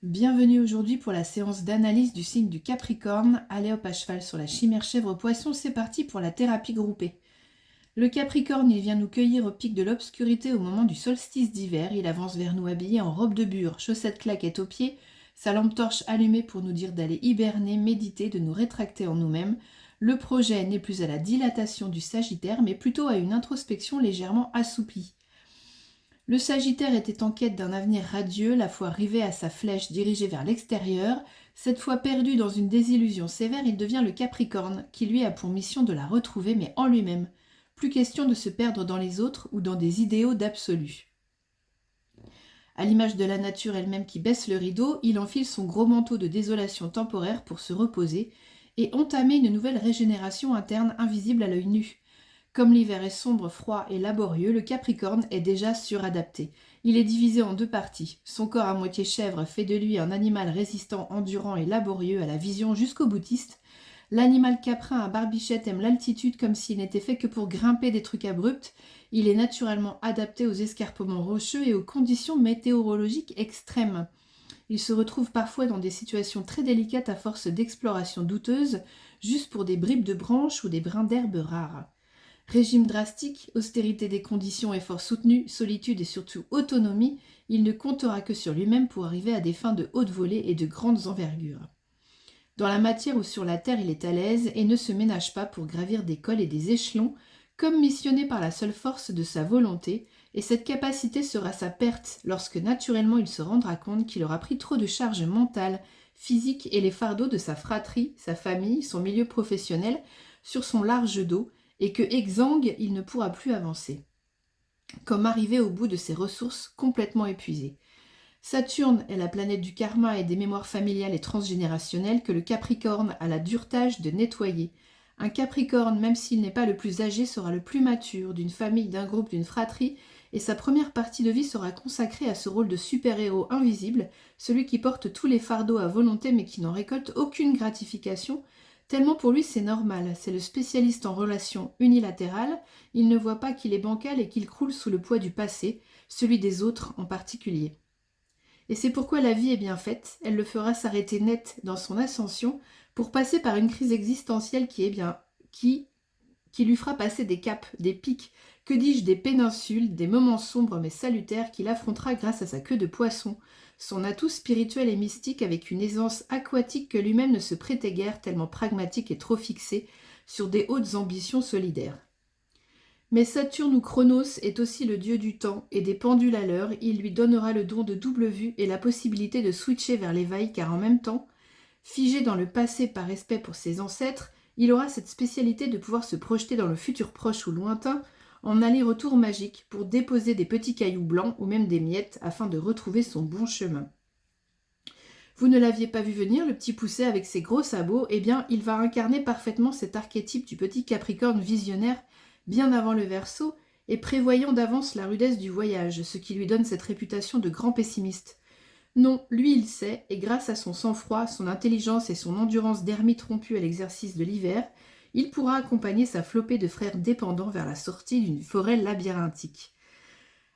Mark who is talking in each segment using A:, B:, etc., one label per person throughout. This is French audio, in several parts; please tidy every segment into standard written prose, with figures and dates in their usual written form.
A: Bienvenue aujourd'hui pour la séance d'analyse du signe du Capricorne. Allez hop à cheval sur la chimère chèvre poisson, c'est parti pour la thérapie groupée. Le Capricorne, il vient nous cueillir au pic de l'obscurité au moment du solstice d'hiver. Il avance vers nous habillé en robe de bure, chaussettes claquettes aux pieds, sa lampe torche allumée pour nous dire d'aller hiberner, méditer, de nous rétracter en nous-mêmes. Le projet n'est plus à la dilatation du Sagittaire, mais plutôt à une introspection légèrement assouplie. Le Sagittaire était en quête d'un avenir radieux, la fois rivé à sa flèche dirigée vers l'extérieur. Cette fois perdu dans une désillusion sévère, il devient le Capricorne, qui lui a pour mission de la retrouver, mais en lui-même. Plus question de se perdre dans les autres ou dans des idéaux d'absolu. À l'image de la nature elle-même qui baisse le rideau, il enfile son gros manteau de désolation temporaire pour se reposer et entamer une nouvelle régénération interne invisible à l'œil nu. Comme l'hiver est sombre, froid et laborieux, le Capricorne est déjà suradapté. Il est divisé en deux parties. Son corps à moitié chèvre fait de lui un animal résistant, endurant et laborieux à la vision jusqu'au boutiste. L'animal caprin à barbichette aime l'altitude comme s'il n'était fait que pour grimper des trucs abrupts. Il est naturellement adapté aux escarpements rocheux et aux conditions météorologiques extrêmes. Il se retrouve parfois dans des situations très délicates à force d'explorations douteuses, juste pour des bribes de branches ou des brins d'herbe rares. Régime drastique, austérité des conditions, effort soutenu, solitude et surtout autonomie, il ne comptera que sur lui-même pour arriver à des fins de haute volée et de grandes envergures. Dans la matière ou sur la terre, il est à l'aise et ne se ménage pas pour gravir des cols et des échelons, comme missionné par la seule force de sa volonté, et cette capacité sera sa perte lorsque naturellement il se rendra compte qu'il aura pris trop de charges mentales, physiques et les fardeaux de sa fratrie, sa famille, son milieu professionnel sur son large dos, et que exsangue, il ne pourra plus avancer. Comme arrivé au bout de ses ressources complètement épuisées. Saturne est la planète du karma et des mémoires familiales et transgénérationnelles que le Capricorne a la dure tâche de nettoyer. Un Capricorne, même s'il n'est pas le plus âgé, sera le plus mature d'une famille, d'un groupe, d'une fratrie, et sa première partie de vie sera consacrée à ce rôle de super-héros invisible, celui qui porte tous les fardeaux à volonté mais qui n'en récolte aucune gratification, tellement pour lui c'est normal, c'est le spécialiste en relations unilatérales, il ne voit pas qu'il est bancal et qu'il croule sous le poids du passé, celui des autres en particulier. Et c'est pourquoi la vie est bien faite, elle le fera s'arrêter net dans son ascension pour passer par une crise existentielle qui lui fera passer des caps, des pics, que dis-je, des péninsules, des moments sombres mais salutaires qu'il affrontera grâce à sa queue de poisson, son atout spirituel et mystique avec une aisance aquatique que lui-même ne se prêtait guère tellement pragmatique et trop fixé sur des hautes ambitions solidaires. Mais Saturne ou Chronos est aussi le dieu du temps et des pendules à l'heure, il lui donnera le don de double vue et la possibilité de switcher vers l'éveil car en même temps, figé dans le passé par respect pour ses ancêtres, il aura cette spécialité de pouvoir se projeter dans le futur proche ou lointain en aller-retour magique pour déposer des petits cailloux blancs ou même des miettes afin de retrouver son bon chemin. Vous ne l'aviez pas vu venir, le petit poucet avec ses gros sabots, eh bien il va incarner parfaitement cet archétype du petit Capricorne visionnaire bien avant le Verseau et prévoyant d'avance la rudesse du voyage, ce qui lui donne cette réputation de grand pessimiste. Non, lui il sait, et grâce à son sang-froid, son intelligence et son endurance d'ermite rompu à l'exercice de l'hiver, il pourra accompagner sa flopée de frères dépendants vers la sortie d'une forêt labyrinthique.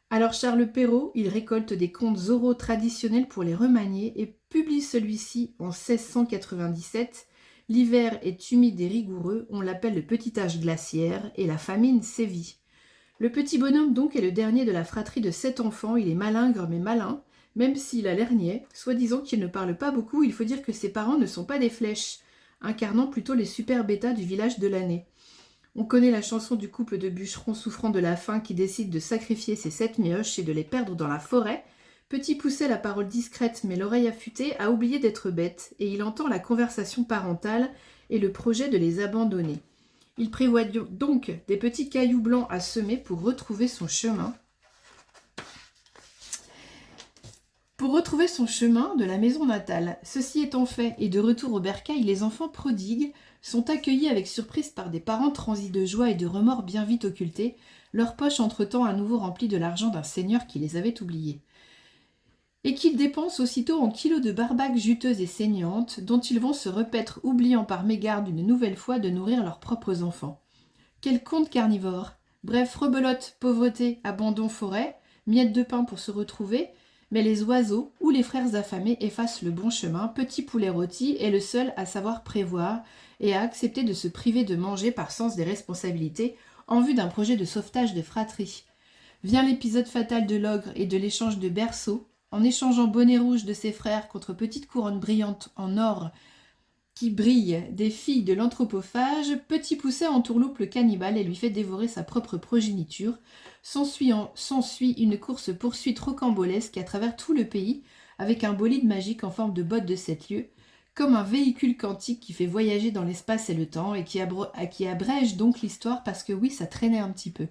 A: Alors Charles Perrault, il récolte des contes oraux traditionnels pour les remanier et publie celui-ci en 1697. L'hiver est humide et rigoureux, on l'appelle le petit âge glaciaire et la famine sévit. Le petit bonhomme donc est le dernier de la fratrie de 7 enfants, il est malingre mais malin, même s'il a l'air niais, soi-disant qu'il ne parle pas beaucoup, il faut dire que ses parents ne sont pas des flèches, incarnant plutôt les super bêtas du village de l'année. On connaît la chanson du couple de bûcherons souffrant de la faim qui décide de sacrifier ses 7 mioches et de les perdre dans la forêt. Petit Poucet, la parole discrète mais l'oreille affûtée, a oublié d'être bête et il entend la conversation parentale et le projet de les abandonner. Il prévoit donc des petits cailloux blancs à semer pour retrouver son chemin. Pour retrouver son chemin de la maison natale. Ceci étant fait et de retour au bercail, les enfants prodigues sont accueillis avec surprise par des parents transis de joie et de remords bien vite occultés, leurs poches entre-temps à nouveau remplies de l'argent d'un seigneur qui les avait oubliés. Et qu'ils dépensent aussitôt en kilos de barbaques juteuses et saignantes, dont ils vont se repaître, oubliant par mégarde une nouvelle fois de nourrir leurs propres enfants. Quel conte carnivore! Bref, rebelote, pauvreté, abandon, forêt, miettes de pain pour se retrouver, mais les oiseaux, où les frères affamés effacent le bon chemin, Petit Poulet Rôti est le seul à savoir prévoir et à accepter de se priver de manger par sens des responsabilités en vue d'un projet de sauvetage de fratrie. Vient l'épisode fatal de l'ogre et de l'échange de berceaux. En échangeant bonnet rouge de ses frères contre petite couronne brillante en or qui brille des filles de l'anthropophage, Petit Pousset entourloupe le cannibale et lui fait dévorer sa propre progéniture. S'ensuit une course-poursuite rocambolesque à travers tout le pays, avec un bolide magique en forme de botte de 7 lieues, comme un véhicule quantique qui fait voyager dans l'espace et le temps, et qui abrège donc l'histoire parce que oui, ça traînait un petit peu.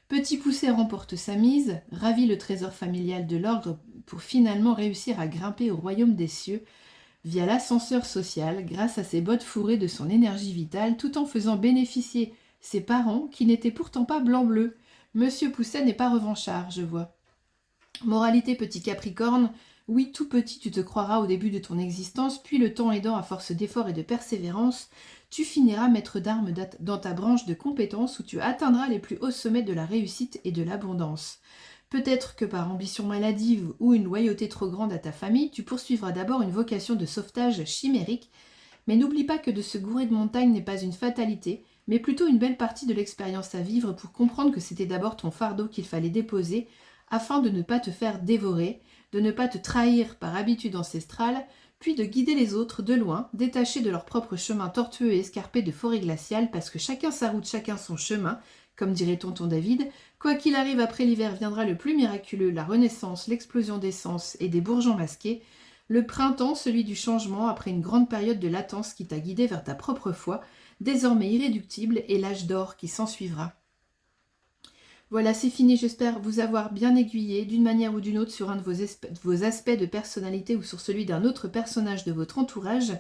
A: Petit Pousset remporte sa mise, ravit le trésor familial de l'ordre pour finalement réussir à grimper au royaume des cieux, via l'ascenseur social, grâce à ses bottes fourrées de son énergie vitale, tout en faisant bénéficier ses parents, qui n'étaient pourtant pas blanc-bleu. Monsieur Pousset n'est pas revanchard, je vois. Moralité petit Capricorne, oui, tout petit tu te croiras au début de ton existence, puis le temps aidant à force d'efforts et de persévérance, tu finiras maître d'armes dans ta branche de compétences où tu atteindras les plus hauts sommets de la réussite et de l'abondance. Peut-être que par ambition maladive ou une loyauté trop grande à ta famille, tu poursuivras d'abord une vocation de sauvetage chimérique, mais n'oublie pas que de se gourer de montagne n'est pas une fatalité, mais plutôt une belle partie de l'expérience à vivre pour comprendre que c'était d'abord ton fardeau qu'il fallait déposer, afin de ne pas te faire dévorer, de ne pas te trahir par habitude ancestrale, puis de guider les autres de loin, détachés de leur propre chemin tortueux et escarpé de forêt glaciale, parce que chacun sa route, chacun son chemin, comme dirait tonton David. Quoi qu'il arrive, après l'hiver viendra le plus miraculeux, la renaissance, l'explosion des sens et des bourgeons masqués, le printemps, celui du changement, après une grande période de latence qui t'a guidé vers ta propre foi, désormais irréductible, et l'âge d'or qui s'ensuivra. Voilà, c'est fini, j'espère vous avoir bien aiguillé d'une manière ou d'une autre sur un de vos aspects de personnalité ou sur celui d'un autre personnage de votre entourage.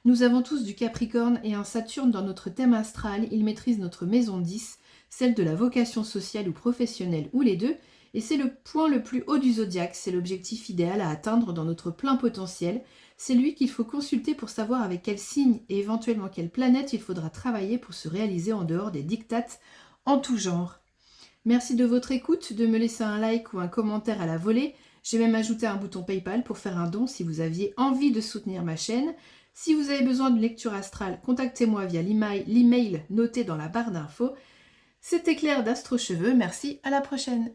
A: Nous avons tous du Capricorne et un Saturne dans notre thème astral, il maîtrise notre maison 10, celle de la vocation sociale ou professionnelle ou les deux, et c'est le point le plus haut du zodiaque, c'est l'objectif idéal à atteindre dans notre plein potentiel, c'est lui qu'il faut consulter pour savoir avec quel signe et éventuellement quelle planète il faudra travailler pour se réaliser en dehors des dictates en tout genre. Merci de votre écoute, de me laisser un like ou un commentaire à la volée. J'ai même ajouté un bouton PayPal pour faire un don si vous aviez envie de soutenir ma chaîne. Si vous avez besoin d'une lecture astrale, contactez-moi via l'email noté dans la barre d'infos. C'était Claire d'Astro Cheveux, merci, à la prochaine.